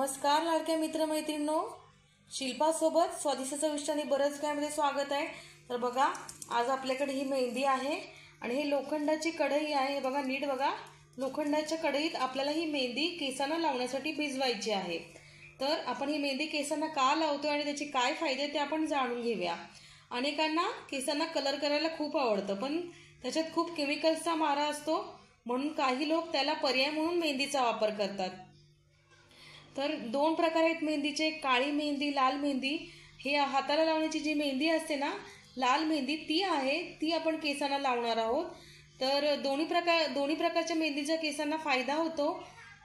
नमस्कार लाडक्या मित्रमैत्रिणींनो, शिल्पासोबत स्वादिष्ट चविष्ट आणि बरंच कायमध्ये स्वागत आहे। तर बघा, आज आपल्याकडे ही मेहंदी आहे आणि हे लोखंडाची कढई आहे। हे बघा, नीट बघा, लोखंडाच्या कढईत आपल्याला ही मेहंदी केसांना लावण्यासाठी भिजवायची आहे। तर आपण ही मेहंदी केसांना का लावतो आणि त्याचे काय फायदे ते आपण जाणून घेऊया। अनेकांना केसांना कलर करायला खूप आवडतं, पण त्याच्यात खूप केमिकल्सचा मारा असतो, म्हणून काही लोक त्याला पर्याय म्हणून मेहंदीचा वापर करतात। तर दोन प्रकार आहेत मेहंदीचे, काळी मेहंदी, लाल मेहंदी। हे हाताला लावण्याची जी मेहंदी असते ना, लाल मेहंदी, ती आहे, ती आपण केसांना लावणार आहोत। तर दोन्ही प्रकारच्या मेहंदीचा केसांना फायदा होतो,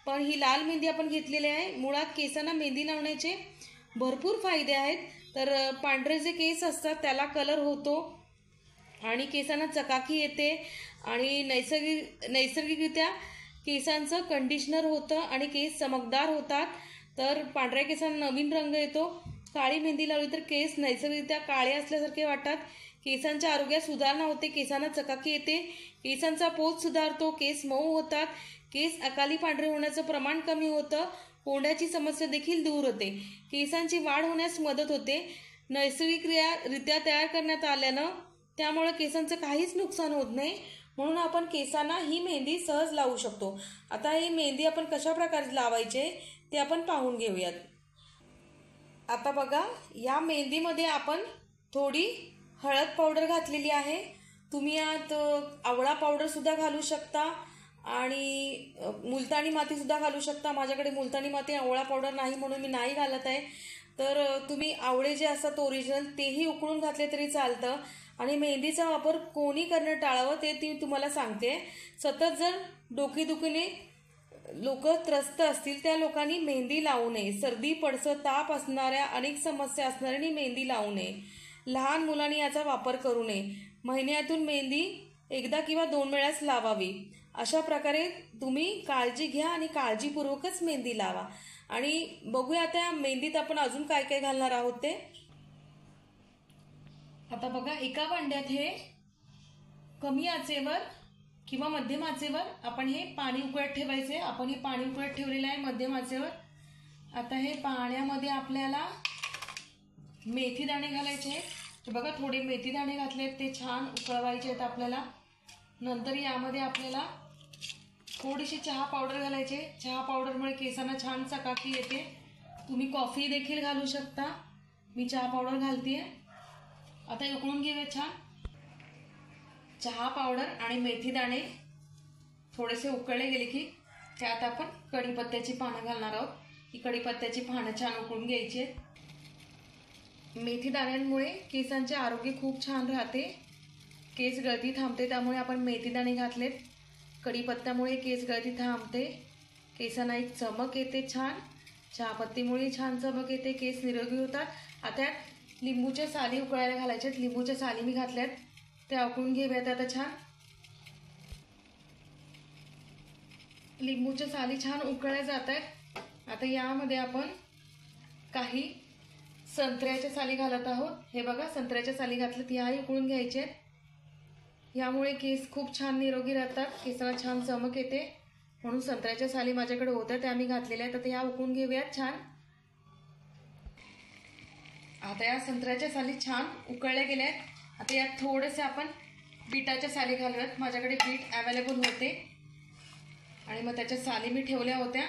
पण ही लाल मेहंदी आपण घेतलेली आहे। मुळात केसांना मेहंदी लावण्याचे भरपूर फायदे आहेत। तर पांढरे जे केस असतात त्याला कलर होतो आणि केसांना चकाकी येते आणि नैसर्गिकरित्या केसांचं कंडिशनर होतं आणि केस चमकदार होतात। तर पांढऱ्या केसांना नवीन रंग येतो। काळी मेहंदी लावली तर केस नैसर्गिकरित्या काळे असल्यासारखे वाटतात। केसांच्या आरोग्यात सुधारणा होते, केसांना चकाकी येते, केसांचा पोत सुधारतो, केस मऊ होतात, केस अकाली पांढरे होण्याचं प्रमाण कमी होतं, कोंड्याची समस्या देखील दूर होते, केसांची वाढ होण्यास मदत होते। नैसर्गिकरित्या तयार करण्यात आल्यानं त्यामुळे केसांचं काहीच नुकसान होत नाही, म्हणून आपण केसांना ही मेहंदी सहज लावू शकतो। आता ही मेहंदी आपण कशा प्रकारे लावायचे ते आपण पाहून घेऊयात। आता बघा, या मेहंदीमध्ये आपण थोडी हळद पावडर घातलेली आहे। तुम्ही यात आवळा पावडर सुद्धा घालू शकता आणि मुलतानी माती सुद्धा घालू शकता। माझ्याकडे मुलतानी माती आवळा पावडर नाही, म्हणून मी नाही घालत आहे। तर तुम्ही आवळे जे असतात ओरिजिनल तेही उकळून घातले तरी चालतं। आणि मेहंदीचा वापर कोणी करणं टाळावं ते तुम्हाला सांगते। सतत जर डोकेदुखीने लोक त्रस्त असतील त्या लोकांनी मेहंदी लावू नये। सर्दी, पडसं, ताप असणाऱ्या, अनेक समस्या असणाऱ्यांनी मेहंदी लावू नये। लहान मुलांनी याचा वापर करू नये। महिन्यातून मेहंदी एकदा किंवा 2 वेळाच लावावी। अशा प्रकारे तुम्ही काळजी घ्या आणि काळजीपूर्वकच मेहंदी लावा। आणि बघूया त्या मेहंदीत आपण अजून काय काय घालणार आहोत ते। आता बघा, एका भांड्यात हे कमी आचेवर किंवा मध्यम आचेवर आपण हे पाणी उकळत ठेवायचे। आपण हे पाणी उकळत ठेवलेलं आहे मध्यम आचेवर। आता हे पाण्यामध्ये आपल्याला मेथी दाणे घालायचे आहेत। बघा, थोडे मेथी दाणे घातलेत, ते छान उकळवायचे आहेत आपल्याला। नंतर यामध्ये आपल्याला थोडीशी चहा पावडर घालायची। चहा पावडरमुळे केसांना छान चकाकी येते। तुम्ही कॉफी देखील घालू शकता, मी चहा पावडर घालतेय। आता उकळून घेऊया छान। चहा पावडर आणि मेथी दाणे थोडेसे उकळले गेले की त्यात आपण कढीपत्त्याची पानं घालणार आहोत। ही कढीपत्त्याची पानं छान उकळून घ्यायची आहेत। मेथी दाण्यांमुळे केसांचे आरोग्य खूप छान राहते, केस गळती थांबते, त्यामुळे आपण मेथी दाणे घातलेत। कढीपत्त्यामुळे केस गळती थांबते, केसांना एक चमक येते छान। चहापत्तीमुळे छान चमक येते, केस निरोगी होतात। आता लिंबूच्या साली उकळायला घालायच्यात। लिंबूच्या साली मी घातल्यात, त्या उकळून घेऊयात आता छान। लिंबूच्या साली छान उकळल्या जात आहेत। आता यामध्ये आपण काही संत्र्याच्या साली घालत आहोत। हे बघा, संत्र्याच्या साली घातल्यात, याही उकळून घ्यायचे आहेत। यामुळे केस खूप छान निरोगी राहतात, केसाला छान चमक येते, म्हणून संत्र्याच्या साली माझ्याकडे होत्या त्या मी घातलेल्या आहेत। आता या उकळून घेऊयात छान। आता या संत्र्याच्या साली छान उकळल्या गेल्या आहेत। आता यात थोडेसे आपण बीटाच्या साली घालूयात। माझ्याकडे बीट अवेलेबल होते आणि मग त्याच्या साली मी ठेवल्या होत्या।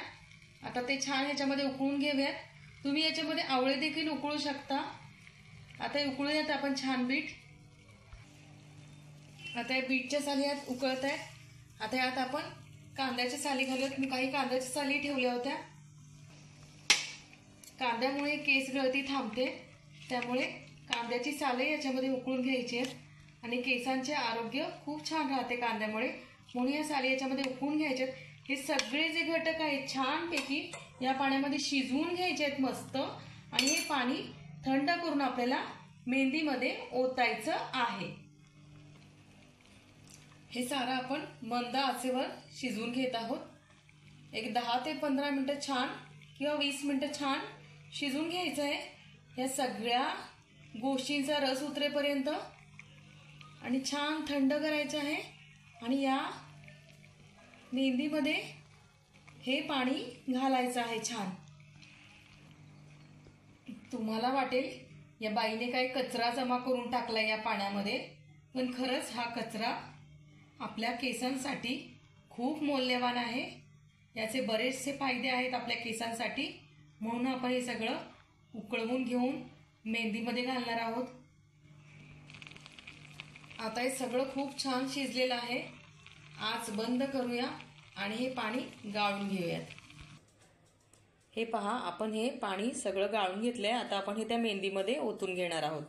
आता ते छान ह्याच्यामध्ये उकळून घेऊयात। तुम्ही याच्यामध्ये आवळे देखील उकळू शकता। आता उकळूयात आपण छान बीट। आता या बीटच्या साली यात उकळत आहेत। आता यात आपण कांद्याच्या साली घालूयात। मी काही कांद्याच्या साली ठेवल्या होत्या। कांद्यामुळे केस गळती थांबते, त्यामुळे कांद्याची साले याच्यामध्ये उकळून घ्यायची आहेत आणि केसांचे आरोग्य खूप छान राहते कांद्यामुळे, म्हणून या साली याच्यामध्ये उकळून घ्यायचे आहेत। हे सगळे जे घटक आहेत छानपैकी या पाण्यामध्ये शिजवून घ्यायचे आहेत मस्त, आणि हे पाणी थंड करून आपल्याला मेहंदीमध्ये ओतायचं आहे। हे सारं आपण मंद आचेवर शिजवून घेत आहोत। एक 10 ते 15 मिनिटं छान किंवा 20 मिनिटं छान शिजवून घ्यायचं आहे, या सगळ्या गोष्टींचा रस उतरेपर्यंत, आणि छान थंड करायचं आहे। आणि या मेहंदीमध्ये हे पाणी घालायचं आहे छान। तुम्हाला वाटेल या बाईने काही कचरा जमा करून टाकला या पाण्यामध्ये, पण खरंच हा कचरा आपल्या केसांसाठी खूप मौल्यवान आहे. याचे बरेचसे फायदे आहेत आपल्या केसांसाठी. म्हणून आपण हे सगळं उकळवून घेऊन मेहंदीमध्ये घालणार आहोत. आता हे सगळं खूप छान शिजलेलं आहे. आज बंद करूया आणि हे पाणी गाळून घेऊयात. हे पहा, आपण हे पाणी सगळं गाळून घेतलंय. आता आपण हे त्या मेहंदीमध्ये ओतून घेणार आहोत.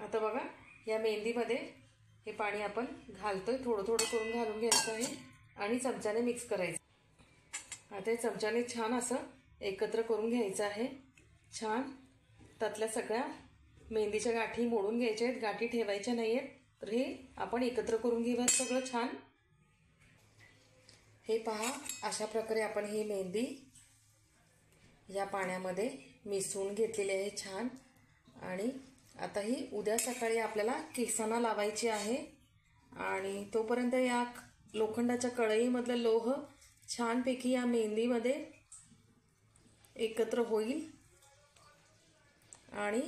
आता बघा, या मेहंदीमध्ये हे पाणी आपण घालतोय. थोडं थोडं करून घालून घ्यायचं आहे आणि चमच्याने मिक्स करायचं. आता हे चमच्याने छान असं एकत्र करून घ्यायचं आहे. छान त्यातल्या सगळ्या मेहंदीच्या गाठी मोडून घ्यायच्या आहेत. गाठी ठेवायच्या नाही आहेत. तर हे आपण एकत्र करून घेऊयात सगळं छान. हे पहा, अशा प्रकारे आपण ही मेहंदी या पाण्यामध्ये मिसळून घेतलेली आहे छान. आणि आता ही उद्या सकाळी आपल्याला केसांना लावायची आहे. आणि तोपर्यंत या लोखंडाच्या कढईमधलं लोह छानपैकी या मेहंदीमध्ये एकत्र होईल. आणि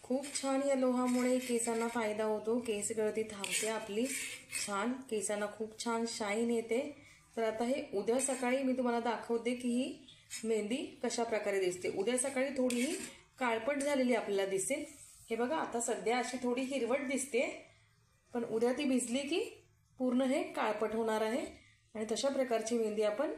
खूप छान या लोहामुळे केसांना फायदा होतो. केस गळती थांबते आपली छान. केसांना खूप छान शाईन येते. तर आता हे उद्या सकाळी मी तुम्हाला दाखवते की ही मेहंदी कशा प्रकारे दिसते. उद्या सकाळी थोडी ही काळपट झालेली आपल्याला दिसेल. हे बघा, आता सध्या अशी थोडी हिरवट दिसते, पण उद्या ती भिजली की पूर्ण हे काळपट होणार आहे. आणि तशा प्रकारची मेहंदी आपण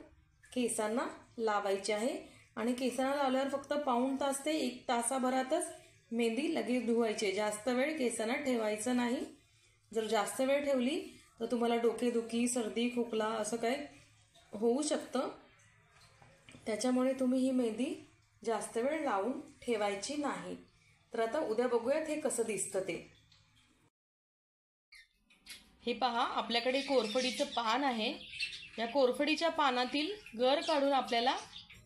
केसांना लावायची आहे. आणि केसांना लावल्यावर फक्त पाऊण तास ते 1 तासाभरातच मेहंदी लगेच धुवायची. जास्त वेळ केसांना ठेवायचं नाही. जर जास्त वेळ ठेवली तर तुम्हाला डोकेदुखी, सर्दी, खोकला असं काय होऊ शकतं. त्याच्यामुळे तुम्ही ही मेहंदी जास्त वेळ लावून ठेवायची नाही. तर आता उद्या बघूयात हे कसं दिसतं ते. हे पहा, आपल्याकडे कोरफडीचं पान आहे. या कोरफडीच्या पानातील गर काढून आपल्याला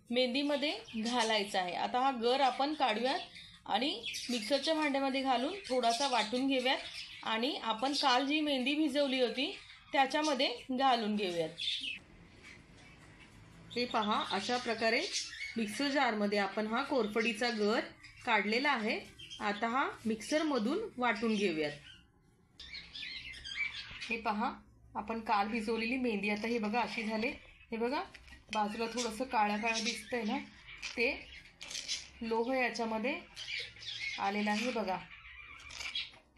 मेहंदीमध्ये घालायचं आहे. आता हा गर आपण काढूयात आणि मिक्सरच्या भांड्यामध्ये घालून थोडासा वाटून घेऊयात. आणि आपण काल जी मेहंदी भिजवली होती त्याच्यामध्ये घालून घेऊयात. हे पहा, अशा प्रकारे मिक्सर जारमध्ये आपण हा कोरफडीचा गर काढलेला आहे. आता हा मिक्सरमधून वाटून घेऊयात. हे पहा, आपण काल भिजवलेली मेहंदी आता हे बघा अशी झाले. हे बघा, बाजूला थोडंसं काळं काळं दिसतंय ना, ते लोह याच्यामध्ये आलेलं आहे बघा.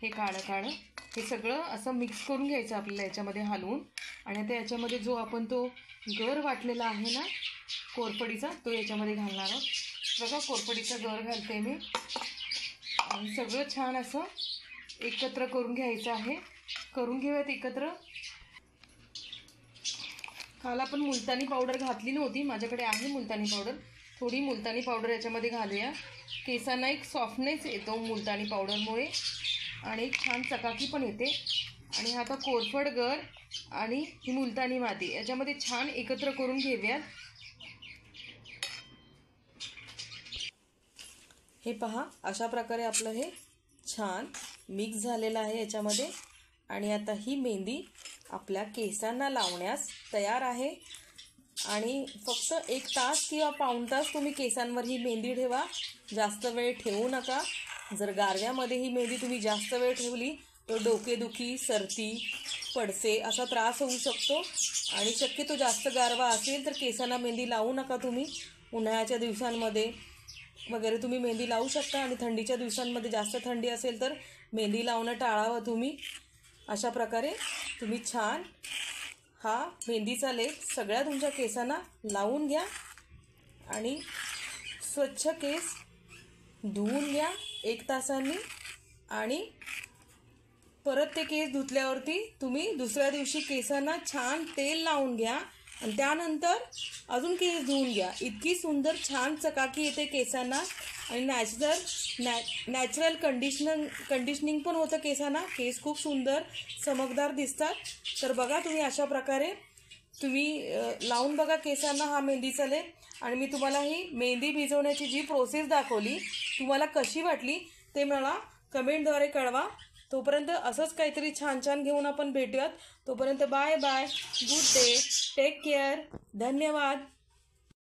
हे काळं काळं हे सगळं असं मिक्स करून घ्यायचं आपल्याला याच्यामध्ये हलवून. आणि आता याच्यामध्ये जो आपण तो गर वाटलेला आहे ना कोरफडीचा, तो याच्यामध्ये घालणार आहोत. बघा, कोरफडीचा गर घालते मी. आणि सगळं छान असं एकत्र करून घ्यायचं आहे. करून घेऊयात एकत्र. काल आपण मुलतानी पावडर घातली नव्हती, माझ्याकडे आहे मुलतानी पावडर. थोडी मुलतानी पावडर याच्यामध्ये घालूया. केसांना एक सॉफ्टनेस येतो मुलतानी पावडरमुळे आणि एक छान चकाकी पण येते. आणि आता कोरफड गर आणि ही मुलतानी माती याच्यामध्ये छान एकत्र करून घेऊयात. हे पहा, अशा प्रकारे आपलं हे छान मिक्स झालेलं आहे याच्यामध्ये. आणि आता ही मेहंदी आपल्या केसांना लावण्यास तयार आहे. आणि फक्त 1 तास किंवा पाऊण तास तुम्ही केसांवर ही मेहंदी ठेवा. जास्त वेळ ठेवू नका. जर गारव्यामध्ये ही मेहंदी तुम्ही जास्त वेळ ठेवली तर डोकेदुखी, सर्दी, पडसे असा त्रास होऊ शकतो. आणि शक्यतो जास्त गारवा असेल तर केसांना मेहंदी लावू नका तुम्ही. उन्हाळ्याच्या दिवसांमध्ये वगैरे तुम्ही मेहंदी लावू शकता. आणि थंडीच्या दिवसांमध्ये जास्त थंडी असेल तर मेहंदी लावणं टाळावं तुम्ही. अशा प्रकारे तुम्ही छान हा मेहंदीचा लेप सगळ्या तुमच्या केसांना लावून घ्या. आणि स्वच्छ केस धुवून घ्या 1 तासांनी. आणि परत ते केस धुतल्यावरती तुम्ही दुसऱ्या दिवशी केसांना छान तेल लावून घ्या. आणि त्यानंतर अजून केस धुवून घ्या. इतकी सुंदर छान चकाकी येते केसांना. आणि नॅचरल कंडिशनिंग पण होतं केसांना. केस खूप सुंदर चमकदार दिसतात. तर बघा, तुम्ही अशा प्रकारे तुम्ही लावून बघा केसांना हा मेहंदीचा लेप. आणि मी तुम्हाला ही मेहंदी भिजवण्याची जी प्रोसेस दाखवली तुम्हाला कशी वाटली ते मला कमेंटद्वारे कळवा. तोपर्यंत असंच काहीतरी छान छान घेऊन आपण भेटूयात. तोपर्यंत bye bye, good day, take care, धन्यवाद.